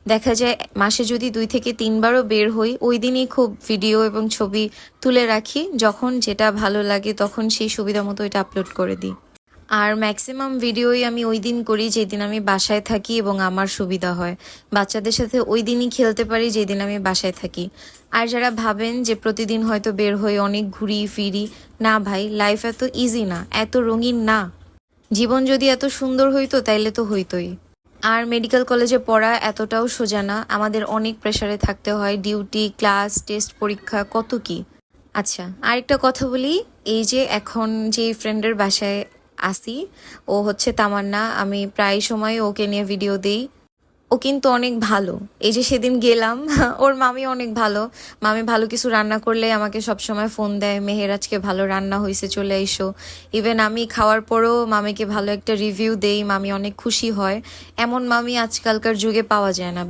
দেখা যায় মাসে যদি 2 থেকে 3বারও বের হই, ওই দিনই খুব ভিডিও এবং ছবি তুলে রাখি, যখন যেটা ভালো লাগে তখন সেই সুবিধা মতো এটা আপলোড করে দিই। আর ম্যাক্সিমাম ভিডিওই আমি ওই দিন করি যেদিন আমি বাসায় থাকি এবং আমার সুবিধা হয়। বাচ্চাদের সাথে ওই দিনই খেলতে পারি যেদিন আমি বাসায় থাকি। আর যারা ভাবেন যে প্রতিদিন হয়তো বের হয়ে অনেক ঘুরি ফিরি, না ভাই, লাইফ এত ইজি না, এত রঙিন না। জীবন যদি এত সুন্দর হইতো তাইলে তো হইতোই। আর মেডিকেল কলেজে পড়া এতটাও সোজা না, আমাদের অনেক প্রেসারে থাকতে হয়, ডিউটি, ক্লাস, টেস্ট, পরীক্ষা, কত কি। আচ্ছা, আরেকটা কথা বলি। এই যে এখন যে ফ্রেন্ডের বাসায় আসি, ও হচ্ছে তামান্না, আমি প্রায় সময় ওকে নিয়ে ভিডিও দেই। ও কিন্তু অনেক ভালো। এই যে সেদিন গেলাম ওর মামি অনেক ভালো। মামি ভালো কিছু রান্না করলে আমাকে সবসময় ফোন দেয়, মেহের আজকে ভালো রান্না হয়েছে, চলে এসো। ইভেন আমি খাওয়ার পরও মামিকে ভালো একটা রিভিউ দেই, মামি অনেক খুশি হয়। এমন মামি আজকালকার যুগে পাওয়া যায় না।